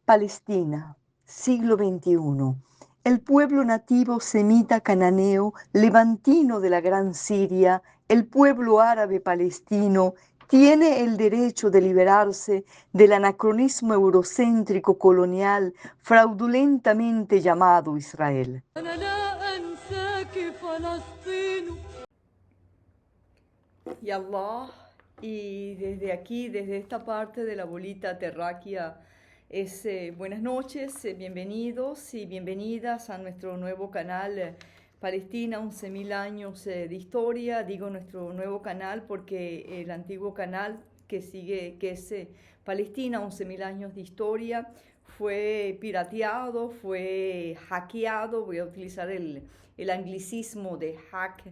Palestina, siglo XXI. El pueblo nativo semita cananeo, levantino de la Gran Siria, el pueblo árabe palestino, tiene el derecho de liberarse del anacronismo eurocéntrico colonial fraudulentamente llamado Israel. Y Allah, y desde aquí, desde esta parte de la bolita terráquea, buenas noches, bienvenidos y bienvenidas a nuestro nuevo canal Palestina, 11.000 años de historia. Digo nuestro nuevo canal porque el antiguo canal que sigue, que es Palestina, 11.000 años de historia, fue pirateado, fue hackeado. Voy a utilizar el anglicismo de hack.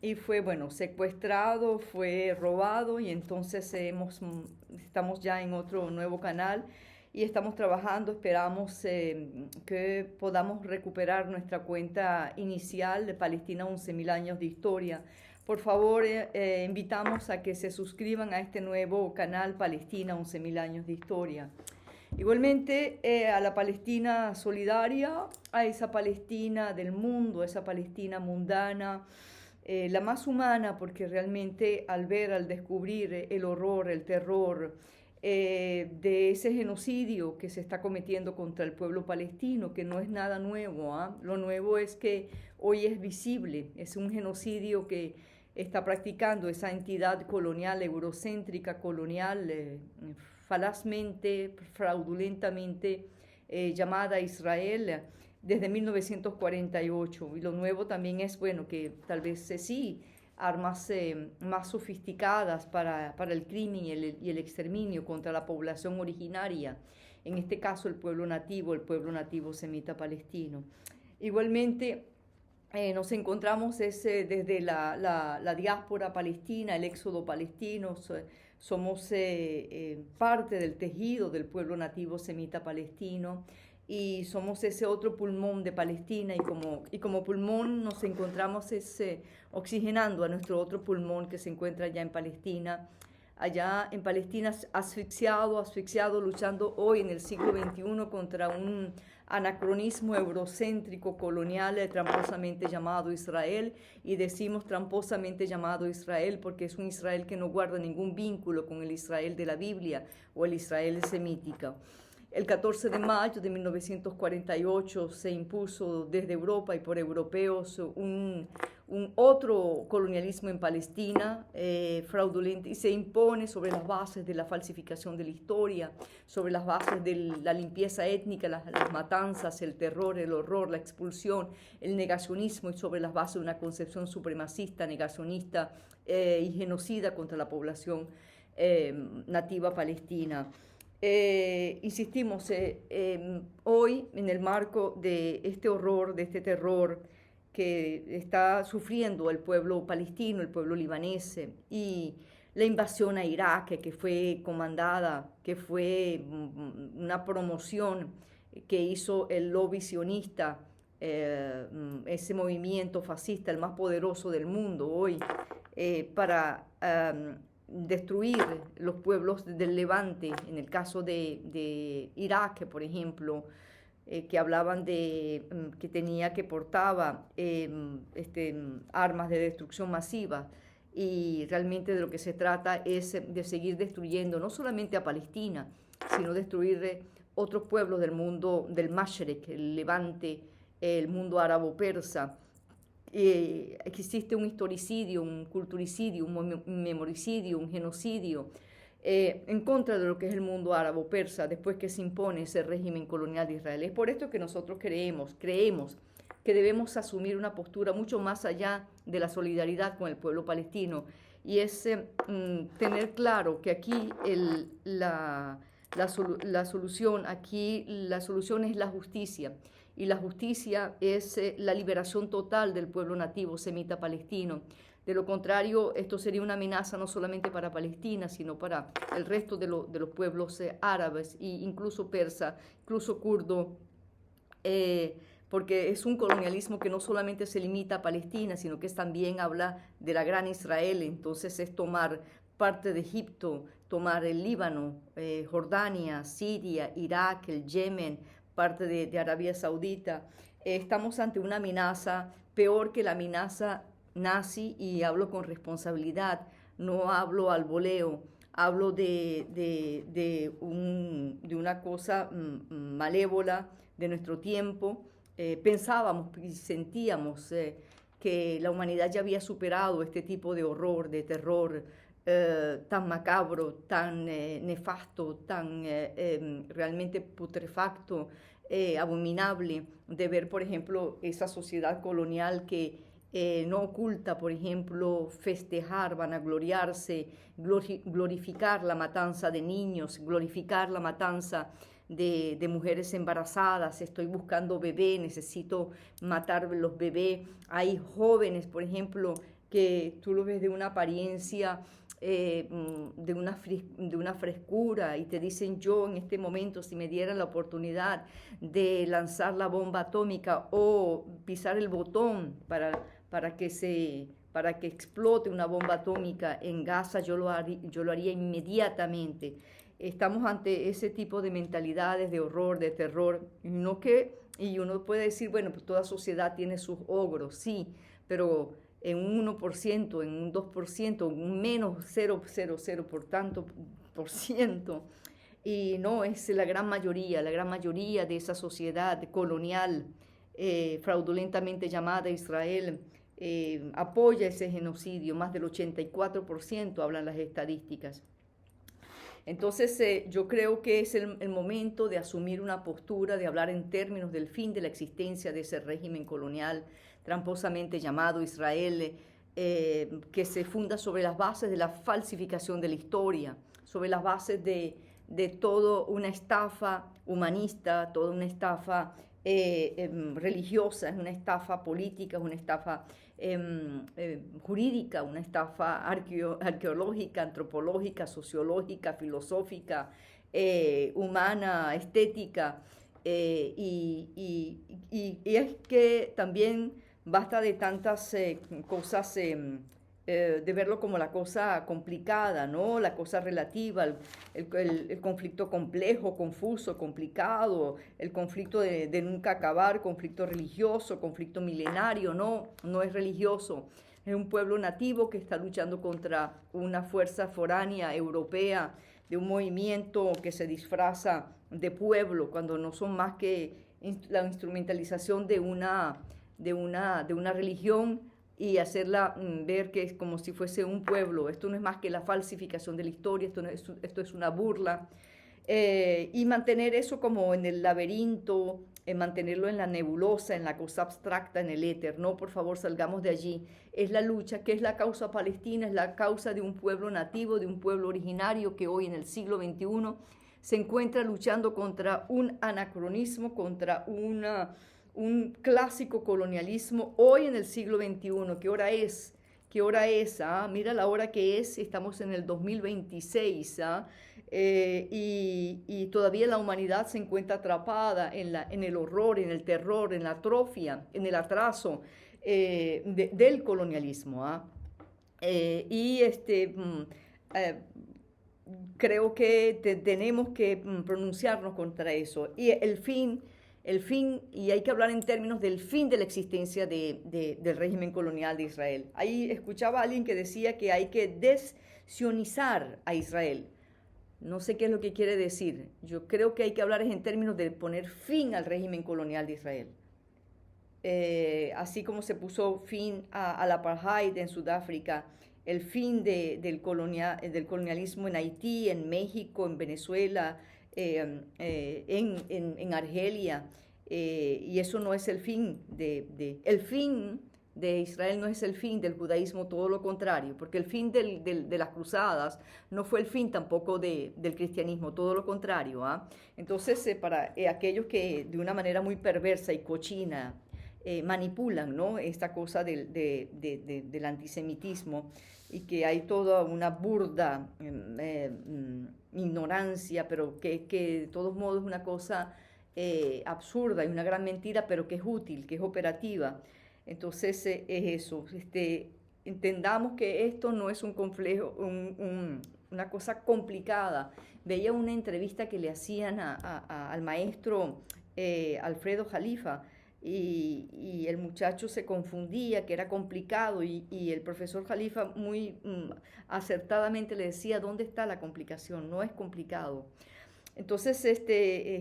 Y fue, bueno, secuestrado, fue robado y entonces estamos ya en otro nuevo canal y estamos trabajando, esperamos que podamos recuperar nuestra cuenta inicial de Palestina 11.000 años de historia. Por favor, invitamos a que se suscriban a este nuevo canal Palestina 11.000 años de historia. Igualmente a la Palestina solidaria, a esa Palestina del mundo, a esa Palestina mundana, la más humana, porque realmente al descubrir el horror, el terror de ese genocidio que se está cometiendo contra el pueblo palestino, que no es nada nuevo, ¿ah? Lo nuevo es que hoy es visible, es un genocidio que está practicando esa entidad colonial, eurocéntrica, colonial, falazmente, fraudulentamente llamada Israel desde 1948. Y lo nuevo también es, bueno, que tal vez sí, armas más sofisticadas para el crimen y el exterminio contra la población originaria, en este caso el pueblo nativo semita palestino. Igualmente, nos encontramos desde la diáspora palestina, el éxodo palestino, somos parte del tejido del pueblo nativo semita palestino y somos ese otro pulmón de Palestina y como pulmón nos encontramos oxigenando a nuestro otro pulmón que se encuentra allá en Palestina asfixiado, luchando hoy en el siglo XXI contra un anacronismo eurocéntrico colonial tramposamente llamado Israel, y decimos tramposamente llamado Israel porque es un Israel que no guarda ningún vínculo con el Israel de la Biblia o el Israel semítica. El 14 de mayo de 1948 se impuso desde Europa y por europeos un otro colonialismo en Palestina fraudulento, y se impone sobre las bases de la falsificación de la historia, sobre las bases de la limpieza étnica, las matanzas, el terror, el horror, la expulsión, el negacionismo, y sobre las bases de una concepción supremacista, negacionista y genocida contra la población nativa palestina. Insistimos, hoy en el marco de este horror, de este terror que está sufriendo el pueblo palestino, el pueblo libanés, y la invasión a Irak, que fue comandada, que fue una promoción que hizo el lobby sionista, ese movimiento fascista, el más poderoso del mundo hoy, para destruir los pueblos del Levante, en el caso de Irak, por ejemplo, que hablaban de que portaba armas de destrucción masiva, y realmente de lo que se trata es de seguir destruyendo no solamente a Palestina, sino destruir otros pueblos del mundo del Mashrek, el Levante, el mundo árabe-persa. Existe un historicidio, un culturicidio, un memoricidio, un genocidio en contra de lo que es el mundo árabe-persa después que se impone ese régimen colonial de Israel. Es por esto que nosotros creemos que debemos asumir una postura mucho más allá de la solidaridad con el pueblo palestino, y es tener claro que aquí la solución es la justicia, y la justicia es la liberación total del pueblo nativo semita palestino. De lo contrario, esto sería una amenaza no solamente para Palestina, sino para el resto de los pueblos árabes e incluso persa, incluso kurdo, porque es un colonialismo que no solamente se limita a Palestina, sino que también habla de la gran Israel. Entonces es tomar parte de Egipto, tomar el Líbano, Jordania, Siria, Irak, el Yemen, parte de Arabia Saudita. Estamos ante una amenaza peor que la amenaza nazi, y hablo con responsabilidad, no hablo al voleo, hablo de una cosa malévola de nuestro tiempo. Pensábamos y sentíamos que la humanidad ya había superado este tipo de horror, de terror tan macabro, tan nefasto, tan realmente putrefacto, abominable, de ver, por ejemplo, esa sociedad colonial que no oculta, por ejemplo, festejar, vanagloriarse, glorificar la matanza de niños, glorificar la matanza de mujeres embarazadas. Estoy buscando bebé, necesito matar los bebés. Hay jóvenes, por ejemplo, que tú los ves de una apariencia, de una frescura, y te dicen: yo en este momento, si me dieran la oportunidad de lanzar la bomba atómica o pisar el botón para que explote una bomba atómica en Gaza, yo lo haría inmediatamente. Estamos ante ese tipo de mentalidades de horror, de terror, y uno puede decir, bueno, pues toda sociedad tiene sus ogros, sí, pero en un 1%, en un 2%, un menos 0,00 por tanto por ciento, y no es la gran mayoría de esa sociedad colonial, fraudulentamente llamada Israel, apoya ese genocidio. Más del 84% hablan las estadísticas. Entonces yo creo que es el momento de asumir una postura, de hablar en términos del fin de la existencia de ese régimen colonial tramposamente llamado Israel, que se funda sobre las bases de la falsificación de la historia, sobre las bases de toda una estafa humanista, toda una estafa religiosa, es una estafa política, es una estafa jurídica, una estafa arqueológica, antropológica, sociológica, filosófica, humana, estética, y es que también basta de tantas cosas, de verlo como la cosa complicada, ¿no? La cosa relativa, el conflicto complejo, confuso, complicado, el conflicto de nunca acabar, conflicto religioso, conflicto milenario. No, no es religioso. Es un pueblo nativo que está luchando contra una fuerza foránea europea, de un movimiento que se disfraza de pueblo cuando no son más que la instrumentalización de una religión, y hacerla ver que es como si fuese un pueblo. Esto no es más que la falsificación de la historia, esto es una burla. Y mantener eso como en el laberinto, mantenerlo en la nebulosa, en la cosa abstracta, en el éter. No, por favor, salgamos de allí. Es la lucha, que es la causa palestina, es la causa de un pueblo nativo, de un pueblo originario que hoy en el siglo XXI se encuentra luchando contra un anacronismo, contra un clásico colonialismo hoy en el siglo XXI. ¿Qué hora es? ¿Qué hora es? ¿Ah? Mira la hora que es, estamos en el 2026. ¿Ah? Y todavía la humanidad se encuentra atrapada en el horror, en el terror, en la atrofia, en el atraso del colonialismo. ¿Ah? Creo que tenemos que pronunciarnos contra eso. Y el fin, y hay que hablar en términos del fin de la existencia del régimen colonial de Israel. Ahí escuchaba a alguien que decía que hay que desionizar a Israel. No sé qué es lo que quiere decir. Yo creo que hay que hablar en términos de poner fin al régimen colonial de Israel. Así como se puso fin al apartheid en Sudáfrica, el fin del colonialismo en Haití, en México, en Venezuela, en Argelia, y eso no es el fin el fin de Israel, no es el fin del judaísmo, todo lo contrario, porque el fin de las cruzadas no fue el fin tampoco del cristianismo, todo lo contrario. ¿Ah? Entonces, para aquellos que de una manera muy perversa y cochina manipulan, ¿no?, esta cosa del antisemitismo, y que hay toda una burda ignorancia, pero que de todos modos es una cosa absurda y una gran mentira, pero que es útil, que es operativa. Entonces es eso. Entendamos que esto no es un complejo, una cosa complicada. Veía una entrevista que le hacían al maestro Alfredo Jalifa y el muchacho se confundía, que era complicado y el profesor Jalifa muy acertadamente le decía, ¿dónde está la complicación? No es complicado. Entonces, es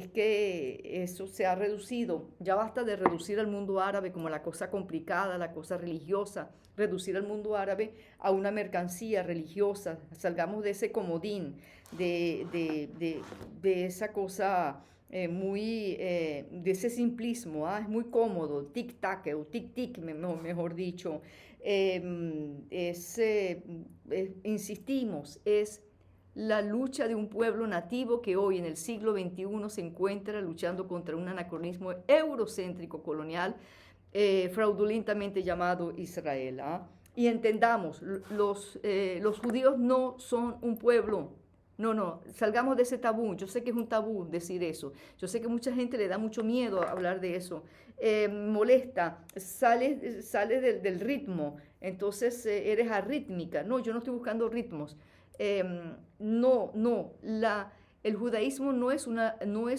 que eso se ha reducido. Ya basta de reducir al mundo árabe como la cosa complicada, la cosa religiosa, reducir al mundo árabe a una mercancía religiosa. Salgamos de ese comodín, de esa cosa de ese simplismo. Es muy cómodo, tic-tac o tic-tic, mejor dicho. Insistimos, es la lucha de un pueblo nativo que hoy en el siglo XXI se encuentra luchando contra un anacronismo eurocéntrico colonial fraudulentamente llamado Israel. ¿Ah? Y entendamos, los judíos no son un pueblo. No, no, salgamos de ese tabú. Yo sé que es un tabú decir eso. Yo sé que mucha gente le da mucho miedo hablar de eso. Molesta, sale del ritmo, entonces eres arrítmica. No, yo no estoy buscando ritmos. No, no, el judaísmo no es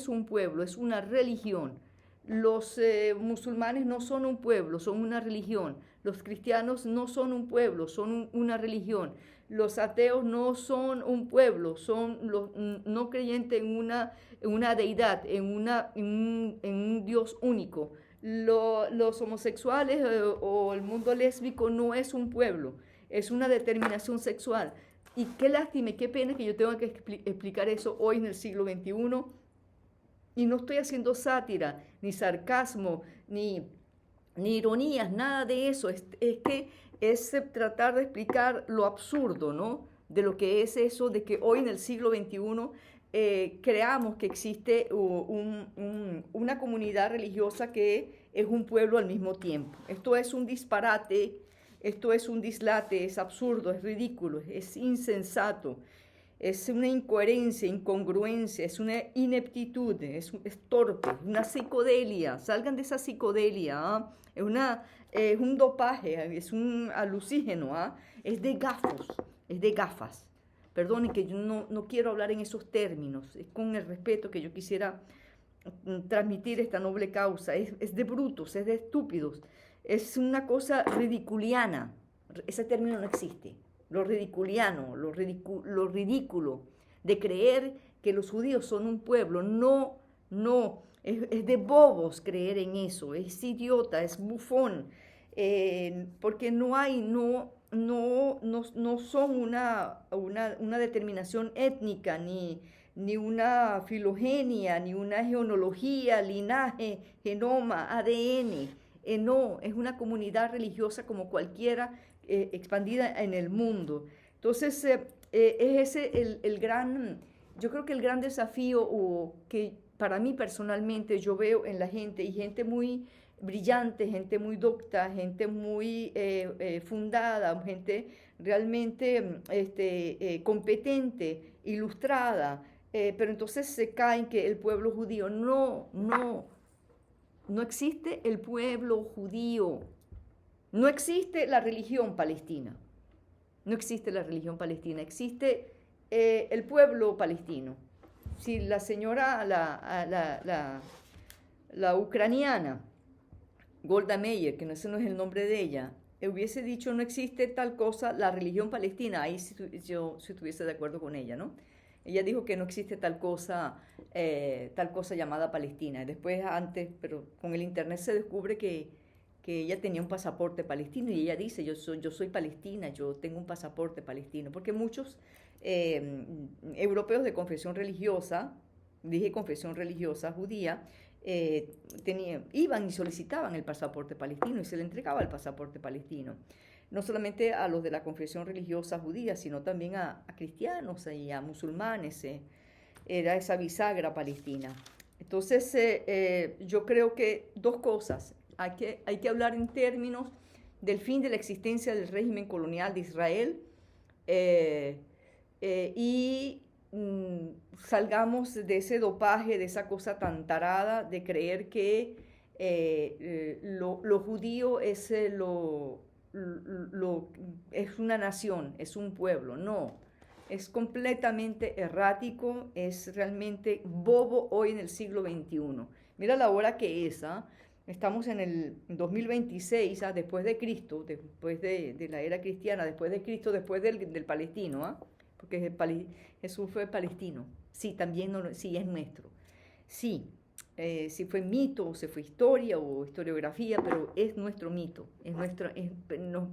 un pueblo, es una religión. Los musulmanes no son un pueblo, son una religión. Los cristianos no son un pueblo, son una religión. Los ateos no son un pueblo, son los no creyentes en una deidad, en un Dios único. Los homosexuales o el mundo lésbico no es un pueblo, es una determinación sexual. Y qué lástima y qué pena que yo tenga que explicar eso hoy en el siglo XXI. Y no estoy haciendo sátira, ni sarcasmo, ni ironías, nada de eso. Es que es tratar de explicar lo absurdo, ¿no? De lo que es eso, de que hoy en el siglo XXI creamos que existe una comunidad religiosa que es un pueblo al mismo tiempo. Esto es un disparate, esto es un dislate, es absurdo, es ridículo, es insensato. Es una incoherencia, incongruencia, es una ineptitud, es torpe, una psicodelia. Salgan de esa psicodelia. ¿Ah? Es un dopaje, es un alucígeno. ¿Ah? Es de gafos, es de gafas. Perdonen que yo no quiero hablar en esos términos, es con el respeto que yo quisiera transmitir esta noble causa. Es de brutos, es de estúpidos, es una cosa ridiculiana. Ese término no existe. Lo ridiculiano, lo ridículo de creer que los judíos son un pueblo. No, no, es de bobos creer en eso, es idiota, es bufón, porque no son una determinación étnica, ni una filogenia, ni una genealogía, linaje, genoma, ADN. No, es una comunidad religiosa como cualquiera expandida en el mundo. Entonces, es ese yo creo que el gran desafío que para mí personalmente yo veo en la gente, y gente muy brillante, gente muy docta, gente muy fundada, gente realmente competente, ilustrada, pero entonces se cae en que el pueblo judío, no existe el pueblo judío. No existe la religión palestina, no existe la religión palestina, existe el pueblo palestino. Si la señora, la ucraniana, Golda Meir, que ese no es el nombre de ella, hubiese dicho no existe tal cosa, la religión palestina, ahí yo si estuviese de acuerdo con ella, ¿no? Ella dijo que no existe tal cosa llamada Palestina. Después, antes, pero con el internet se descubre que ella tenía un pasaporte palestino y ella dice, yo soy palestina, yo tengo un pasaporte palestino, porque muchos europeos de confesión religiosa, dije confesión religiosa judía, iban y solicitaban el pasaporte palestino y se le entregaba el pasaporte palestino. No solamente a los de la confesión religiosa judía, sino también a cristianos y a musulmanes. Era esa bisagra palestina. Entonces, yo creo que dos cosas. Hay que hablar en términos del fin de la existencia del régimen colonial de Israel y salgamos de ese dopaje, de esa cosa tan tarada de creer que lo judío es, es una nación, es un pueblo. No, es completamente errático, es realmente bobo hoy en el siglo XXI. Mira la hora que es, ¿ah? Estamos en el 2026, ¿ah? Después de Cristo, después de la era cristiana, después de Cristo, después del palestino, ¿ah? Porque Jesús fue palestino. Sí, también sí, es nuestro. Sí, si fue mito, o si fue historia o historiografía, pero es nuestro mito,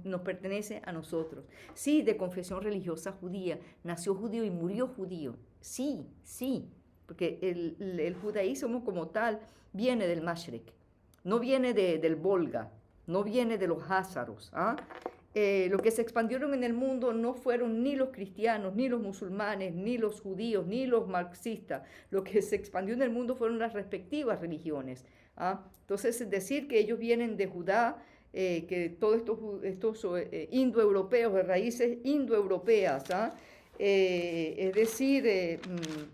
nos pertenece a nosotros. Sí, de confesión religiosa judía, nació judío y murió judío. Sí, sí, porque el judaísmo como tal viene del Mashrek, no viene del Volga, no viene de los házaros. ¿Ah? Lo que se expandieron en el mundo no fueron ni los cristianos, ni los musulmanes, ni los judíos, ni los marxistas. Lo que se expandió en el mundo fueron las respectivas religiones. ¿Ah? Entonces, decir que ellos vienen de Judá, que todos estos indoeuropeos, de raíces indoeuropeas, ¿ah? Es decir,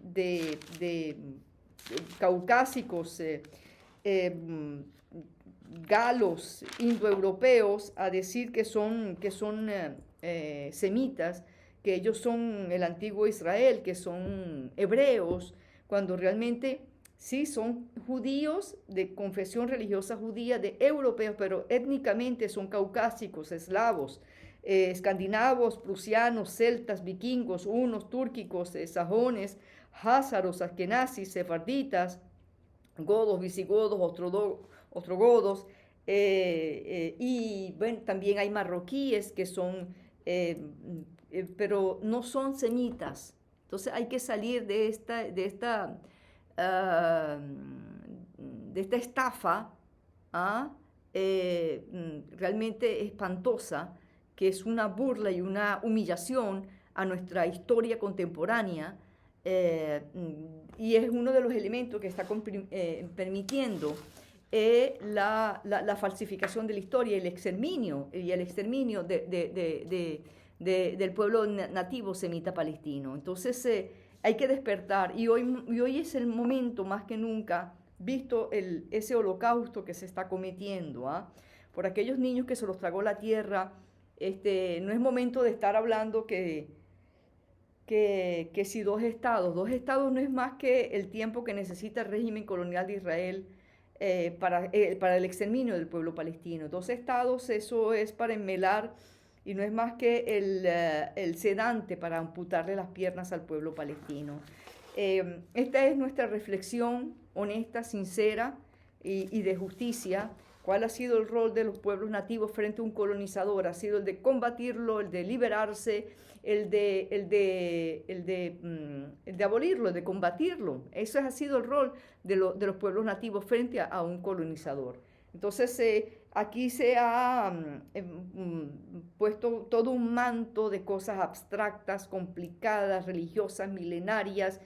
de caucásicos, galos indoeuropeos, a decir que son semitas, que ellos son el antiguo Israel, que son hebreos, cuando realmente sí son judíos de confesión religiosa judía, de europeos, pero étnicamente son caucásicos, eslavos, escandinavos, prusianos, celtas, vikingos, hunos, túrquicos, sajones, házaros, askenazis, sefarditas, godos, visigodos, ostrogodos, y bueno, también hay marroquíes que son, pero no son semitas. Entonces hay que salir ah, de esta estafa, ¿ah? Realmente espantosa, que es una burla y una humillación a nuestra historia contemporánea, y es uno de los elementos que está permitiendo la falsificación de la historia, el exterminio del pueblo nativo semita palestino. Entonces hay que despertar, y hoy es el momento más que nunca, visto ese holocausto que se está cometiendo, ¿ah? Por aquellos niños que se los tragó la tierra. No es momento de estar hablando que si dos estados no es más que el tiempo que necesita el régimen colonial de Israel para el exterminio del pueblo palestino. Dos estados, eso es para enmelar, y no es más que el sedante para amputarle las piernas al pueblo palestino. Esta es nuestra reflexión honesta, sincera y de justicia. ¿Cuál ha sido el rol de los pueblos nativos frente a un colonizador? Ha sido el de combatirlo, el de liberarse, el de abolirlo, el de combatirlo. Ese ha sido el rol de los pueblos nativos frente a un colonizador. Entonces, aquí se ha puesto todo un manto de cosas abstractas, complicadas, religiosas, milenarias,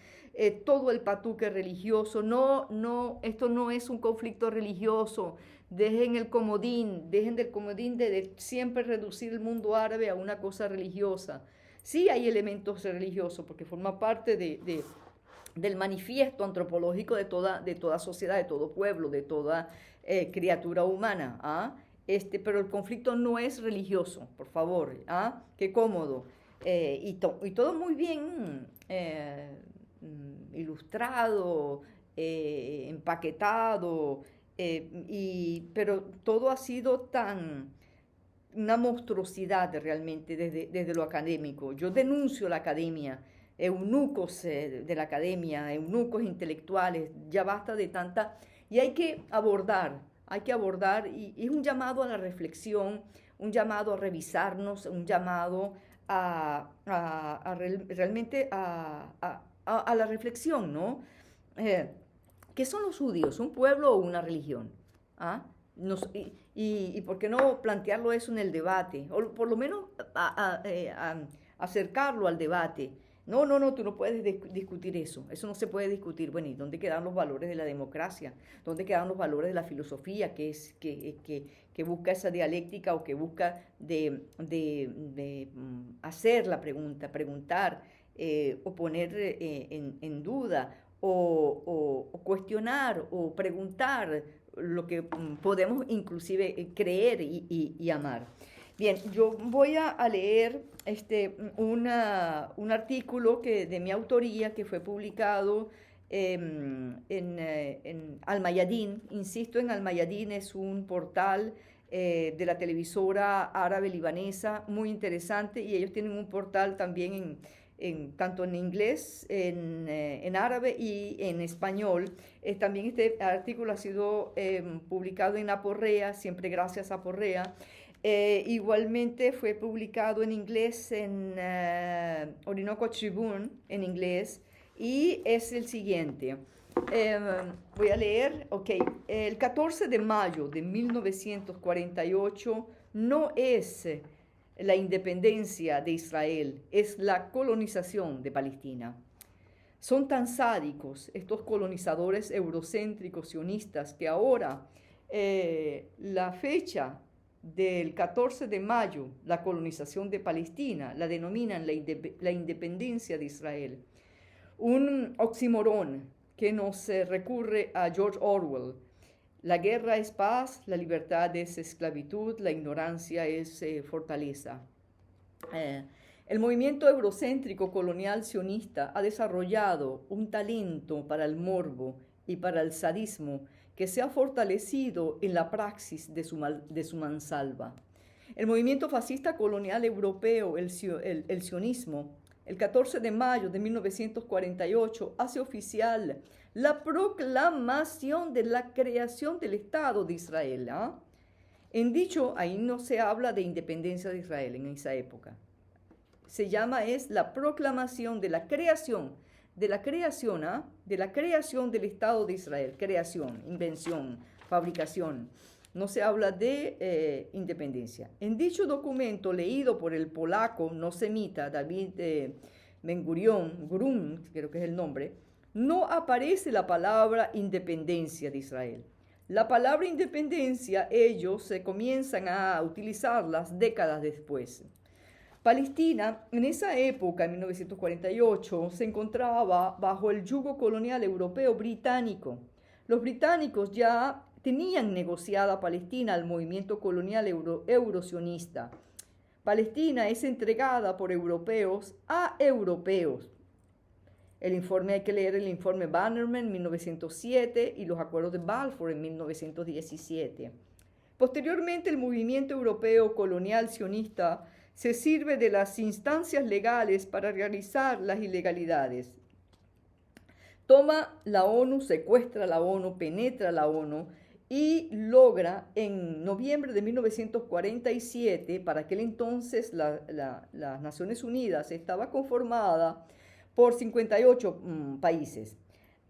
todo el patuque religioso. No, esto no es un conflicto religioso. Dejen del comodín de siempre reducir el mundo árabe a una cosa religiosa. Sí hay elementos religiosos, porque forma parte del manifiesto antropológico de toda sociedad, de todo pueblo, de toda criatura humana. ¿Ah? Pero el conflicto no es religioso, por favor. ¿Ah? Qué cómodo. Y todo muy bien ilustrado, empaquetado, pero todo ha sido una monstruosidad realmente desde lo académico. Yo denuncio la academia, eunucos de la academia, eunucos intelectuales, ya basta de tanta. Y hay que abordar, y es un llamado a la reflexión, un llamado a revisarnos, un llamado realmente a la reflexión, ¿no? ¿Qué son los judíos? ¿Un pueblo o una religión? ¿Ah? Y por qué no plantearlo eso en el debate, o por lo menos acercarlo al debate. No, tú no puedes discutir eso no se puede discutir. Bueno, ¿y dónde quedan los valores de la democracia? ¿Dónde quedan los valores de la filosofía que busca esa dialéctica, o que busca hacer la pregunta, preguntar, o poner en duda, o cuestionar, o preguntar lo que podemos inclusive creer y amar? Bien, yo voy a leer un artículo de mi autoría que fue publicado en Al-Mayadin. Insisto, en Al-Mayadin es un portal de la televisora árabe libanesa muy interesante, y ellos tienen un portal también tanto en inglés, en árabe y en español. También este artículo ha sido publicado en Aporrea, siempre gracias a Aporrea. Igualmente fue publicado en inglés en Orinoco Tribune, en inglés, y es el siguiente. Eh, Voy a leer, ok. El 14 de mayo de 1948 no es la independencia de Israel, es la colonización de Palestina. Son tan sádicos estos colonizadores eurocéntricos sionistas que ahora la fecha del 14 de mayo, la colonización de Palestina, la denominan la independencia de Israel. Un oxímoron que nos recurre a George Orwell. La guerra es paz, la libertad es esclavitud, la ignorancia es fortaleza. El movimiento eurocéntrico colonial sionista ha desarrollado un talento para el morbo y para el sadismo que se ha fortalecido en la praxis de su mansalva. El movimiento fascista colonial europeo, el sionismo, el 14 de mayo de 1948 hace oficial la proclamación de la creación del Estado de Israel. Ahí no se habla de independencia de Israel en esa época. Se llama la proclamación de la creación del Estado de Israel. Creación, invención, fabricación. No se habla de independencia. En dicho documento, leído por el polaco no semita David Ben-Gurion, creo que es el nombre, no aparece la palabra independencia de Israel. La palabra independencia, ellos se comienzan a utilizarlas décadas después. Palestina, en esa época, en 1948, se encontraba bajo el yugo colonial europeo británico. Los británicos ya tenían negociada Palestina al movimiento colonial eurosionista. Palestina es entregada por europeos a europeos. Hay que leer el informe Bannerman en 1907 y los acuerdos de Balfour en 1917. Posteriormente, el movimiento europeo colonial sionista se sirve de las instancias legales para realizar las ilegalidades. Toma la ONU, secuestra la ONU, penetra la ONU y logra en noviembre de 1947, para aquel entonces las Naciones Unidas estaba conformada por 58 países.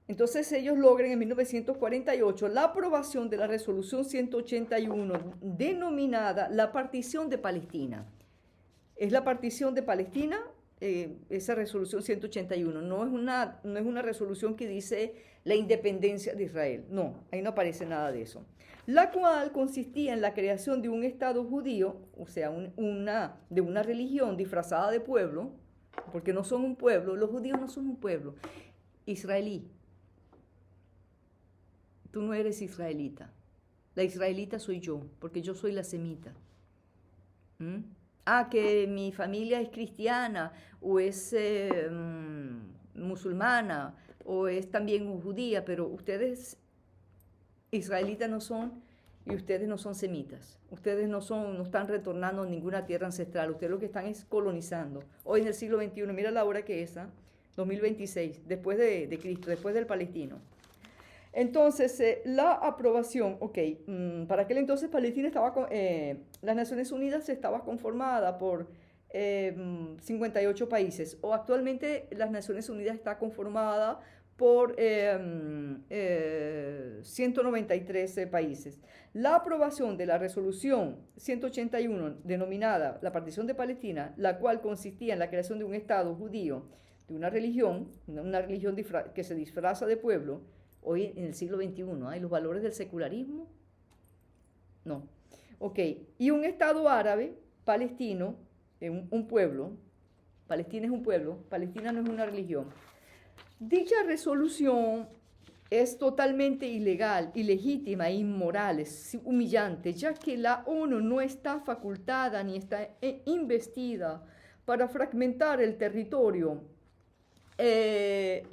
Entonces ellos logran en 1948 la aprobación de la resolución 181 denominada la partición de Palestina. Es la partición de Palestina, esa resolución 181. No es una resolución que dice la independencia de Israel. No, ahí no aparece nada de eso. La cual consistía en la creación de un Estado judío, o sea, de una religión disfrazada de pueblo, porque no son un pueblo, los judíos no son un pueblo. Israelí. Tú no eres israelita. La israelita soy yo, porque yo soy la semita. Que mi familia es cristiana, o es musulmana, o es también judía, pero ustedes israelitas no son, y ustedes no son semitas. Ustedes no están retornando a ninguna tierra ancestral. Ustedes lo que están es colonizando. Hoy en el siglo XXI, mira la hora que es, 2026, después de Cristo, después del palestino. Entonces, la aprobación, para aquel entonces Palestina las Naciones Unidas estaba conformada por 58 países, o actualmente las Naciones Unidas está conformada por 193 países. La aprobación de la resolución 181, denominada la partición de Palestina, la cual consistía en la creación de un Estado judío, de una religión que se disfraza de pueblo, hoy en el siglo XXI, ¿hay los valores del secularismo? No. Y un Estado árabe, palestino, un pueblo. Palestina es un pueblo, Palestina no es una religión. Dicha resolución es totalmente ilegal, ilegítima e inmoral, es humillante, ya que la ONU no está facultada ni está investida para fragmentar el territorio de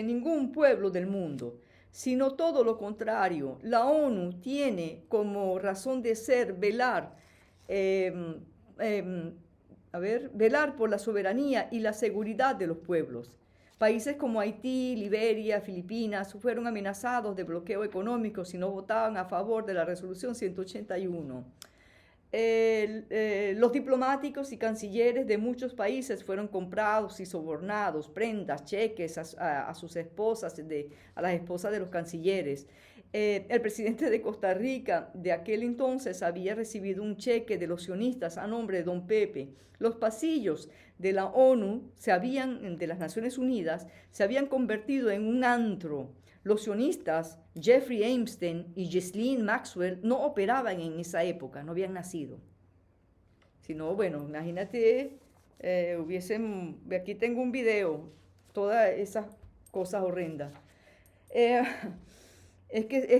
ningún pueblo del mundo, sino todo lo contrario. La ONU tiene como razón de ser eh, eh, velar por la soberanía y la seguridad de los pueblos. Países como Haití, Liberia, Filipinas fueron amenazados de bloqueo económico si no votaban a favor de la resolución 181. Los diplomáticos y cancilleres de muchos países fueron comprados y sobornados, prendas, cheques a sus esposas, a las esposas de los cancilleres. El presidente de Costa Rica de aquel entonces había recibido un cheque de los sionistas a nombre de don Pepe. Los pasillos de la ONU, de las Naciones Unidas, se habían convertido en un antro. Los sionistas, Jeffrey Epstein y Ghislaine Maxwell, no operaban en esa época, no habían nacido. Sino, bueno, imagínate, aquí tengo un video, todas esas cosas horrendas.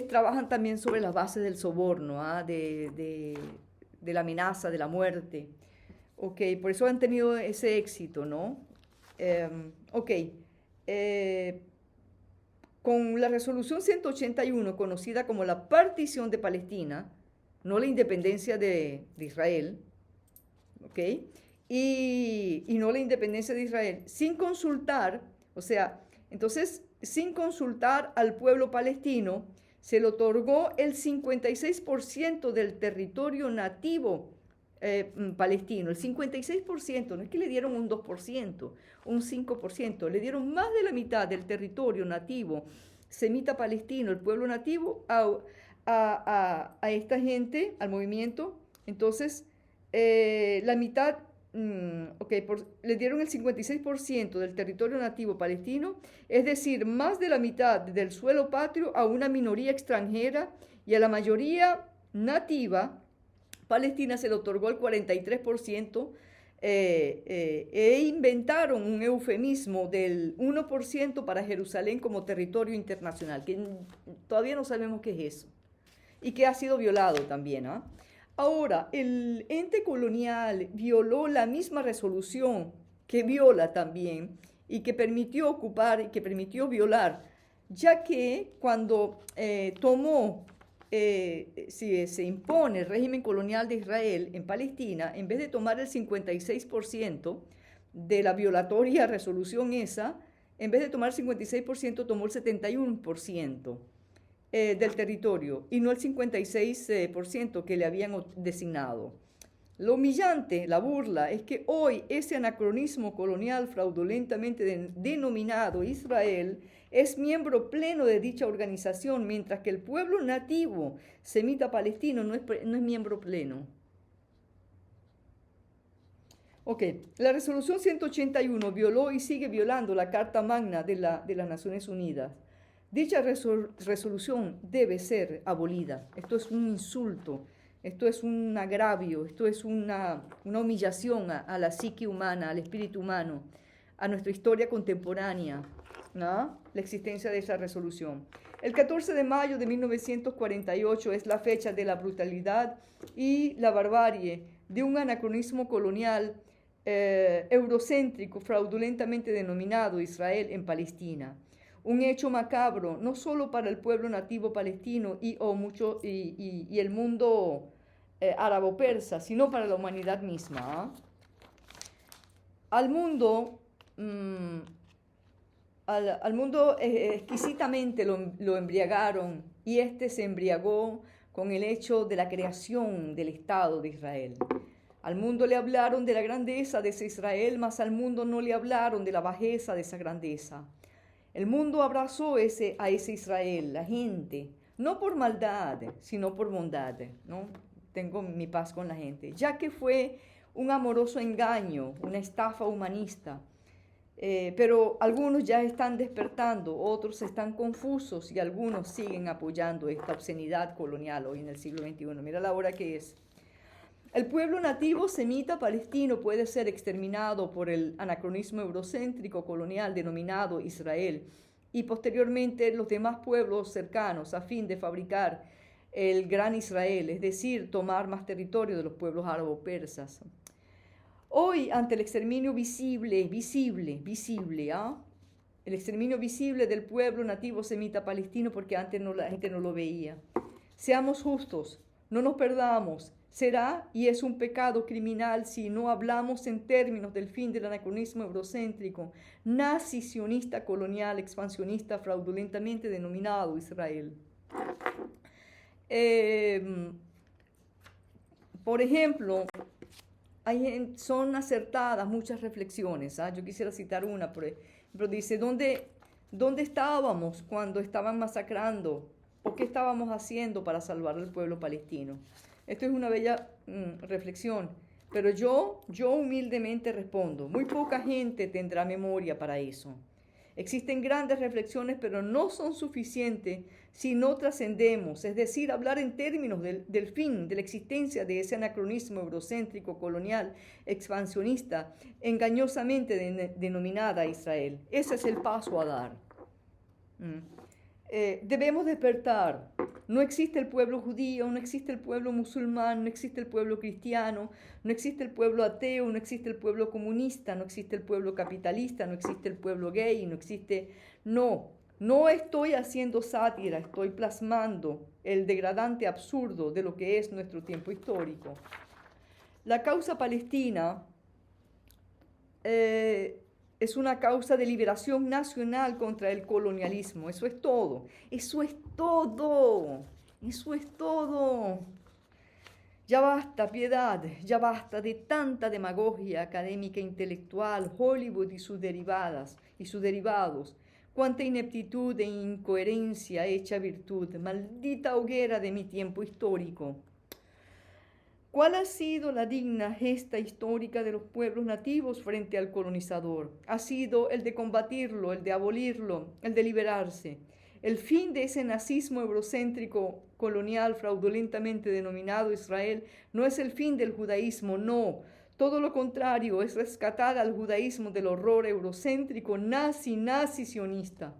Trabajan también sobre las bases del soborno, de la amenaza, de la muerte. Ok, por eso han tenido ese éxito, ¿no? Con la resolución 181, conocida como la partición de Palestina, no la independencia de Israel, ¿ok? Y no la independencia de Israel, sin consultar, sin consultar al pueblo palestino, se le otorgó el 56% del territorio nativo palestino, el 56%, no es que le dieron un 2%, un 5%, le dieron más de la mitad del territorio nativo semita palestino, el pueblo nativo, a esta gente, al movimiento. Entonces, la mitad, le dieron el 56% del territorio nativo palestino, es decir, más de la mitad del suelo patrio a una minoría extranjera, y a la mayoría nativa palestina se le otorgó el 43%, inventaron un eufemismo del 1% para Jerusalén como territorio internacional, que todavía no sabemos qué es eso, y que ha sido violado también. Ahora, el ente colonial violó la misma resolución que viola también, y que permitió ocupar y que permitió violar, ya que cuando si se impone el régimen colonial de Israel en Palestina, en vez de tomar el 56% de la violatoria resolución esa, en vez de tomar el 56%, tomó el 71% del territorio, y no el 56% que le habían designado. Lo humillante, la burla, es que hoy ese anacronismo colonial fraudulentamente denominado Israel es miembro pleno de dicha organización, mientras que el pueblo nativo semita palestino no es miembro pleno. La resolución 181 violó y sigue violando la Carta Magna de las Naciones Unidas. Dicha resolución debe ser abolida. Esto es un insulto, esto es un agravio, esto es una humillación a la psique humana, al espíritu humano, a nuestra historia contemporánea, ¿no? La existencia de esa resolución. El 14 de mayo de 1948 es la fecha de la brutalidad y la barbarie de un anacronismo colonial eurocéntrico fraudulentamente denominado Israel en Palestina. Un hecho macabro no solo para el pueblo nativo palestino y el mundo árabo-persa, sino para la humanidad misma. Al mundo exquisitamente lo embriagaron, y éste se embriagó con el hecho de la creación del Estado de Israel. Al mundo le hablaron de la grandeza de ese Israel, mas al mundo no le hablaron de la bajeza de esa grandeza. El mundo abrazó a ese Israel, la gente, no por maldad, sino por bondad, ¿no? Tengo mi paz con la gente, ya que fue un amoroso engaño, una estafa humanista. Pero algunos ya están despertando, otros están confusos, y algunos siguen apoyando esta obscenidad colonial hoy en el siglo XXI. Mira la hora que es. El pueblo nativo semita palestino puede ser exterminado por el anacronismo eurocéntrico colonial denominado Israel, y posteriormente los demás pueblos cercanos a fin de fabricar el gran Israel, es decir, tomar más territorio de los pueblos árabo-persas. Hoy, ante el exterminio visible, ¿ah? El exterminio visible del pueblo nativo semita palestino, porque antes la gente no lo veía. Seamos justos, no nos perdamos. Será y es un pecado criminal si no hablamos en términos del fin del anacronismo eurocéntrico, nazi, sionista, colonial, expansionista, fraudulentamente denominado Israel. Por ejemplo, son acertadas muchas reflexiones. Yo quisiera citar una, por ejemplo, dice, ¿dónde estábamos cuando estaban masacrando? ¿O qué estábamos haciendo para salvar al pueblo palestino? Esto es una bella reflexión, pero yo humildemente respondo, muy poca gente tendrá memoria para eso. Existen grandes reflexiones, pero no son suficientes si no trascendemos, es decir, hablar en términos del fin, de la existencia de ese anacronismo eurocéntrico, colonial, expansionista, engañosamente denominada Israel. Ese es el paso a dar. Debemos despertar. No existe el pueblo judío, no existe el pueblo musulmán, no existe el pueblo cristiano, no existe el pueblo ateo, no existe el pueblo comunista, no existe el pueblo capitalista, no existe el pueblo gay, no existe... No estoy haciendo sátira, estoy plasmando el degradante absurdo de lo que es nuestro tiempo histórico. La causa palestina es una causa de liberación nacional contra el colonialismo. Eso es todo. Eso es todo. Eso es todo. Ya basta, piedad. Ya basta de tanta demagogia académica, intelectual, Hollywood y sus derivados. Cuánta ineptitud e incoherencia hecha virtud. Maldita hoguera de mi tiempo histórico. ¿Cuál ha sido la digna gesta histórica de los pueblos nativos frente al colonizador? Ha sido el de combatirlo, el de abolirlo, el de liberarse. El fin de ese nazismo eurocéntrico colonial fraudulentamente denominado Israel no es el fin del judaísmo, no. Todo lo contrario, es rescatar al judaísmo del horror eurocéntrico nazi-sionista.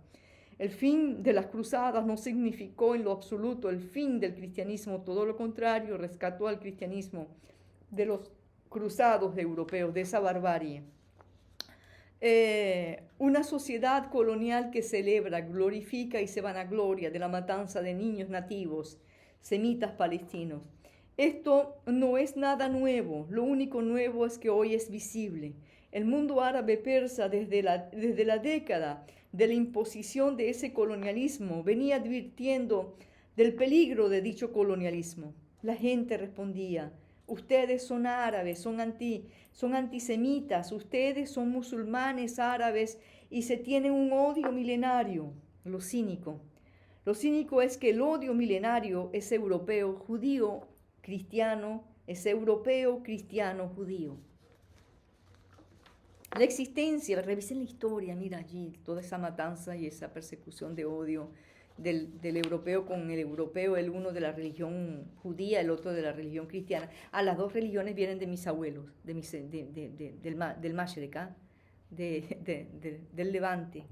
El fin de las cruzadas no significó en lo absoluto el fin del cristianismo, todo lo contrario, rescató al cristianismo de los cruzados europeos, de esa barbarie. Una sociedad colonial que celebra, glorifica y se vanagloria de la matanza de niños nativos, semitas palestinos. Esto no es nada nuevo, lo único nuevo es que hoy es visible. El mundo árabe persa desde la década de la imposición de ese colonialismo venía advirtiendo del peligro de dicho colonialismo. La gente respondía, ustedes son árabes, son antisemitas, ustedes son musulmanes árabes y se tienen un odio milenario. Lo cínico es que el odio milenario es europeo, judío, cristiano, es europeo, cristiano, judío. La existencia, revisen la historia, mira allí, toda esa matanza y esa persecución de odio del europeo con el europeo, el uno de la religión judía, el otro de la religión cristiana. Las dos religiones vienen de mis abuelos, del Mashrek, del Levante.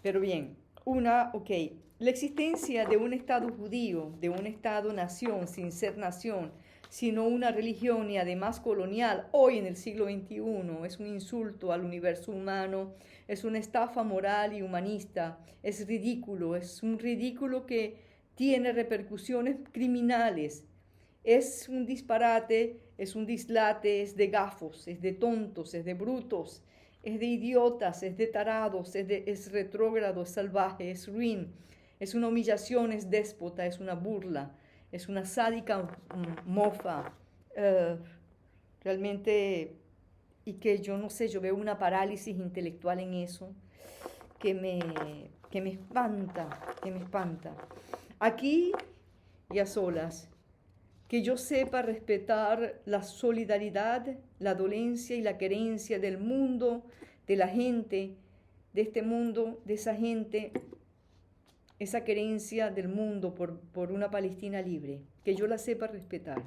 Pero bien, la existencia de un Estado judío, de un Estado-nación sin ser nación, sino una religión y además colonial, hoy en el siglo XXI, es un insulto al universo humano, es una estafa moral y humanista, es un ridículo que tiene repercusiones criminales, es un disparate, es un dislate, es de gafos, es de tontos, es de brutos, es de idiotas, es de tarados, es retrógrado, es salvaje, es ruin, es una humillación, es déspota, es una burla. Es una sádica mofa, realmente, y que yo no sé, yo veo una parálisis intelectual en eso que me espanta. Aquí y a solas, que yo sepa respetar la solidaridad, la dolencia y la querencia del mundo, de la gente, de este mundo, de esa gente, esa querencia del mundo por una Palestina libre, que yo la sepa respetar.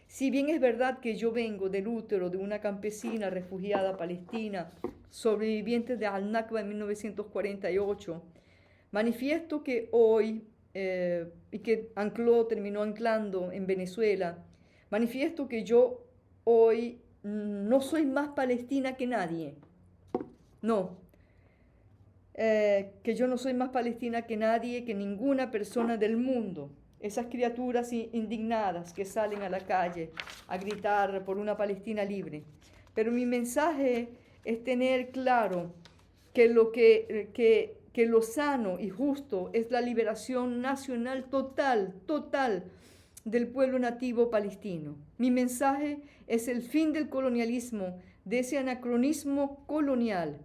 Si bien es verdad que yo vengo del útero de una campesina refugiada palestina, sobreviviente de Al-Nakba en 1948, Manifiesto que hoy, y que terminó anclando en Venezuela, manifiesto que yo hoy no soy más palestina que nadie. No, que yo no soy más palestina que nadie, que ninguna persona del mundo. Esas criaturas indignadas que salen a la calle a gritar por una Palestina libre. Pero mi mensaje es tener claro que lo sano y justo es la liberación nacional total, total del pueblo nativo palestino. Mi mensaje es el fin del colonialismo, de ese anacronismo colonial.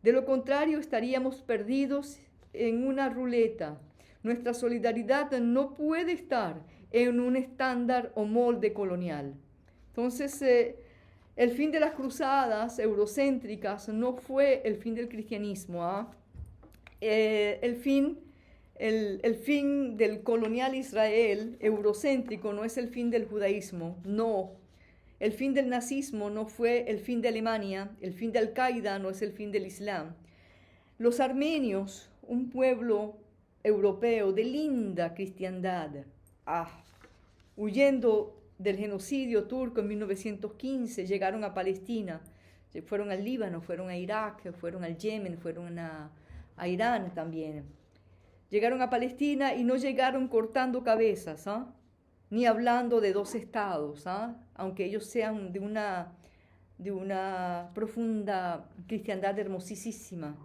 De lo contrario, estaríamos perdidos en una ruleta. Nuestra solidaridad no puede estar en un estándar o molde colonial. Entonces, el fin de las cruzadas eurocéntricas no fue el fin del cristianismo. El fin del colonial Israel eurocéntrico no es el fin del judaísmo, no. El fin del nazismo no fue el fin de Alemania, el fin de Al-Qaeda no es el fin del Islam. Los armenios, un pueblo europeo de linda cristiandad, huyendo del genocidio turco en 1915, llegaron a Palestina, fueron al Líbano, fueron a Irak, fueron al Yemen, fueron a Irán también. Llegaron a Palestina y no llegaron cortando cabezas, ni hablando de dos estados, aunque ellos sean de una profunda cristiandad hermosísima,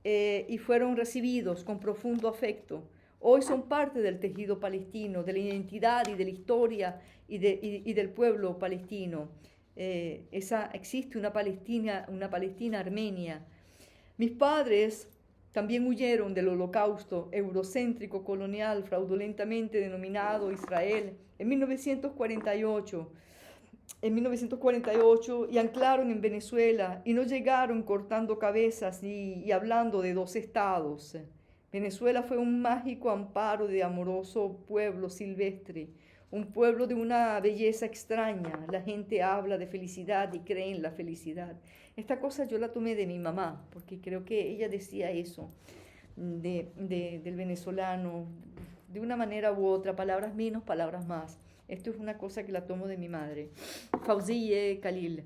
y fueron recibidos con profundo afecto. Hoy son parte del tejido palestino, de la identidad y de la historia y del pueblo palestino. Existe una Palestina armenia. Mis padres también huyeron del holocausto eurocéntrico colonial fraudulentamente denominado Israel en 1948 y anclaron en Venezuela y no llegaron cortando cabezas y hablando de dos estados. Venezuela fue un mágico amparo de amoroso pueblo silvestre, un pueblo de una belleza extraña. La gente habla de felicidad y cree en la felicidad. Esta cosa yo la tomé de mi mamá, porque creo que ella decía eso del venezolano, de una manera u otra, palabras menos, palabras más. Esto es una cosa que la tomo de mi madre. Fauziye Khalil.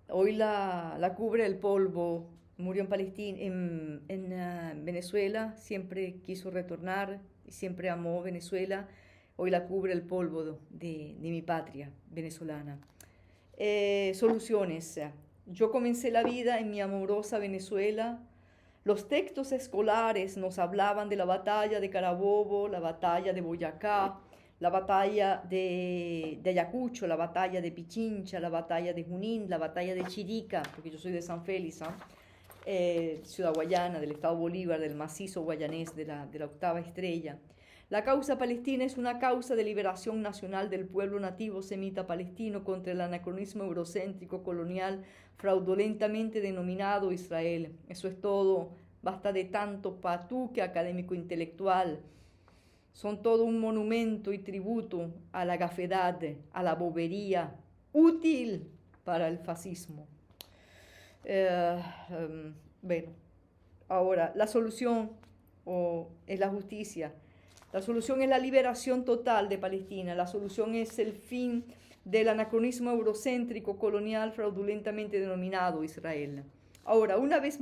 Hoy la cubre el polvo. Murió en Palestina, en Venezuela. Siempre quiso retornar y siempre amó Venezuela. Hoy la cubre el polvo de mi patria venezolana. Soluciones. Yo comencé la vida en mi amorosa Venezuela. Los textos escolares nos hablaban de la batalla de Carabobo, la batalla de Boyacá, la batalla de Ayacucho, la batalla de Pichincha, la batalla de Junín, la batalla de Chirica, porque yo soy de San Félix, Ciudad Guayana, del estado Bolívar, del macizo guayanés, de la octava estrella. La causa palestina es una causa de liberación nacional del pueblo nativo semita palestino contra el anacronismo eurocéntrico colonial fraudulentamente denominado Israel. Eso es todo. Basta de tanto patuque académico intelectual. Son todo un monumento y tributo a la gafedad, a la bobería, útil para el fascismo. Bueno, ahora, la solución es la justicia. La solución es la liberación total de Palestina. La solución es el fin del anacronismo eurocéntrico colonial fraudulentamente denominado Israel. Ahora, una vez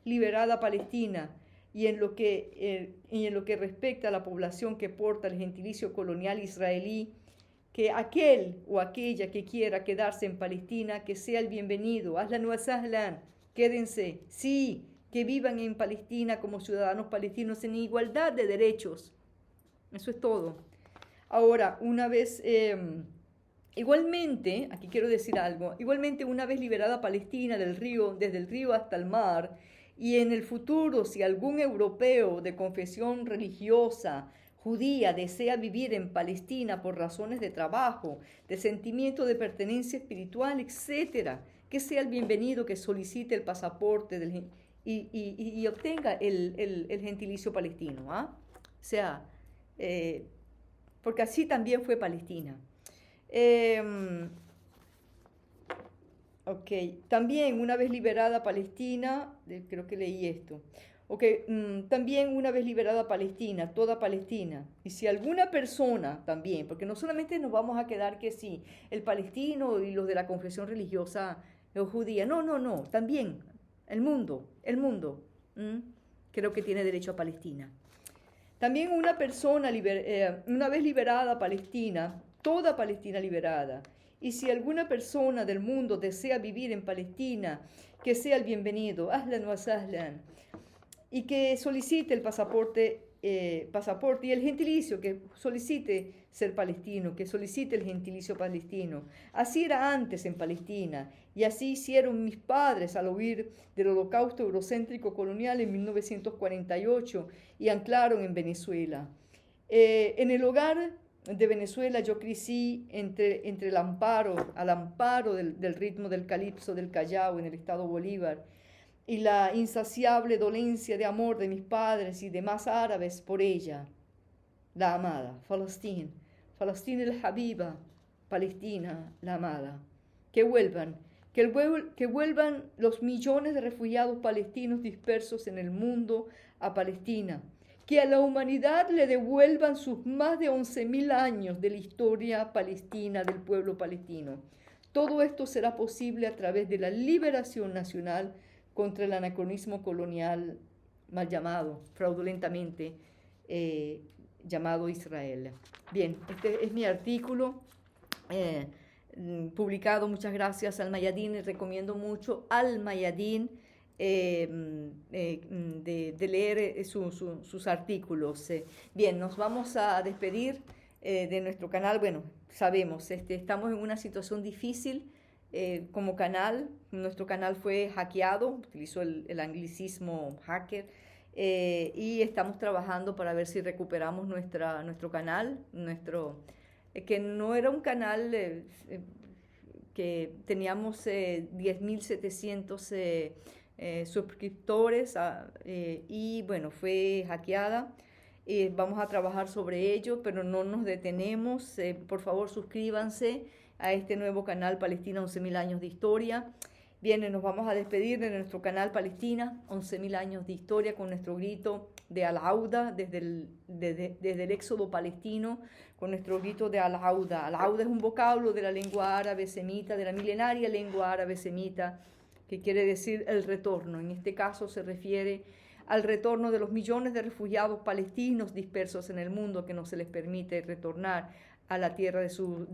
liberada Palestina y en lo que respecta a la población que porta el gentilicio colonial israelí, que aquel o aquella que quiera quedarse en Palestina, que sea el bienvenido. Ahlan wa sahlan, quédense. Sí, que vivan en Palestina como ciudadanos palestinos en igualdad de derechos. Eso es todo. Ahora, igualmente, aquí quiero decir algo, igualmente una vez liberada Palestina desde el río hasta el mar, y en el futuro, si algún europeo de confesión religiosa judía desea vivir en Palestina por razones de trabajo, de sentimiento de pertenencia espiritual, etc., que sea el bienvenido, que solicite el pasaporte y obtenga el gentilicio palestino. O sea, porque así también fue Palestina. Ok, también una vez liberada Palestina, creo que leí esto, También una vez liberada Palestina, toda Palestina. Y si alguna persona también, porque no solamente nos vamos a quedar que sí, el palestino y los de la confesión religiosa judía, no, también el mundo, creo que tiene derecho a Palestina. También una vez liberada Palestina, toda Palestina liberada, y si alguna persona del mundo desea vivir en Palestina, que sea el bienvenido, ahlan wa sahlan, y que solicite el pasaporte y el gentilicio, que solicite ser palestino, que solicite el gentilicio palestino. Así era antes en Palestina, y así hicieron mis padres al huir del holocausto eurocéntrico colonial en 1948 y anclaron en Venezuela. En el hogar de Venezuela yo crecí entre el al amparo del ritmo del calipso del Callao en el estado Bolívar, y la insaciable dolencia de amor de mis padres y demás árabes por ella, la amada, Falastín el Habiba, Palestina, la amada. Que vuelvan los millones de refugiados palestinos dispersos en el mundo a Palestina, que a la humanidad le devuelvan sus más de 11.000 años de la historia palestina del pueblo palestino. Todo esto será posible a través de la liberación nacional contra el anacronismo colonial mal llamado, fraudulentamente llamado Israel. Bien, este es mi artículo publicado. Muchas gracias al Mayadín, les recomiendo mucho al Mayadín de leer sus artículos. Bien, nos vamos a despedir de nuestro canal. Bueno, sabemos, estamos en una situación difícil. Como canal, nuestro canal fue hackeado, utilizó el anglicismo hacker, y estamos trabajando para ver si recuperamos nuestro canal, que no era un canal que teníamos 10.700 suscriptores, y bueno, fue hackeada. Vamos a trabajar sobre ello, pero no nos detenemos. Por favor, suscríbanse a este nuevo canal Palestina 11.000 años de historia. Bien, nos vamos a despedir de nuestro canal Palestina 11.000 años de historia con nuestro grito de Al-Auda desde el éxodo palestino, con nuestro grito de Al-Auda. Al-Auda es un vocablo de la lengua árabe semita, de la milenaria lengua árabe semita, que quiere decir el retorno. En este caso se refiere al retorno de los millones de refugiados palestinos dispersos en el mundo, que no se les permite retornar a la tierra de sus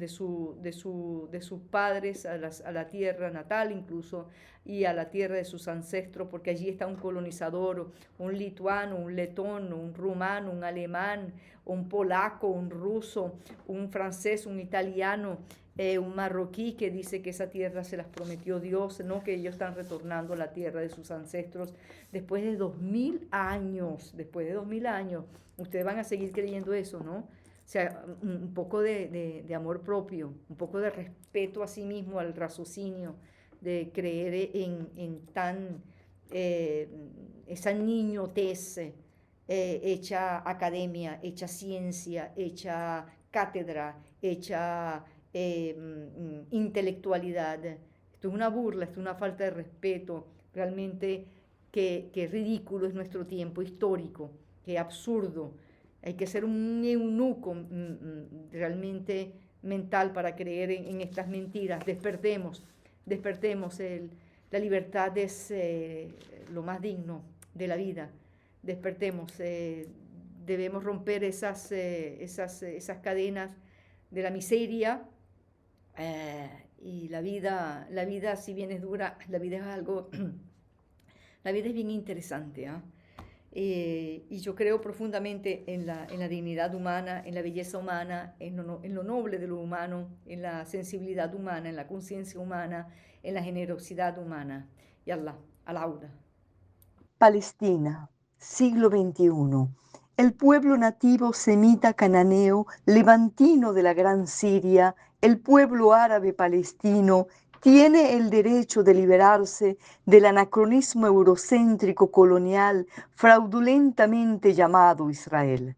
padres, a la tierra natal incluso, y a la tierra de sus ancestros, porque allí está un colonizador, un lituano, un letón, un rumano, un alemán, un polaco, un ruso, un francés, un italiano, un marroquí, que dice que esa tierra se las prometió Dios, no, que ellos están retornando a la tierra de sus ancestros después de 2.000 años. Después de 2.000 años, ustedes van a seguir creyendo eso, ¿no? O sea, un poco de amor propio, un poco de respeto a sí mismo, al raciocinio, de creer esa niñotez hecha academia, hecha ciencia, hecha cátedra, hecha intelectualidad. Esto es una burla, esto es una falta de respeto, realmente que ridículo es nuestro tiempo histórico, que absurdo. Hay que ser un eunuco realmente mental para creer en estas mentiras. Despertemos. La libertad es lo más digno de la vida. Despertemos. Debemos romper esas cadenas de la miseria. Y la vida, si bien es dura, la vida es algo, la vida es bien interesante, ¿eh? Y yo creo profundamente en la dignidad humana, en la belleza humana, en lo noble de lo humano, en la sensibilidad humana, en la conciencia humana, en la generosidad humana. Y Allah, Al-Auda. Palestina, siglo XXI. El pueblo nativo semita cananeo, levantino de la Gran Siria, el pueblo árabe palestino, tiene el derecho de liberarse del anacronismo eurocéntrico colonial fraudulentamente llamado Israel.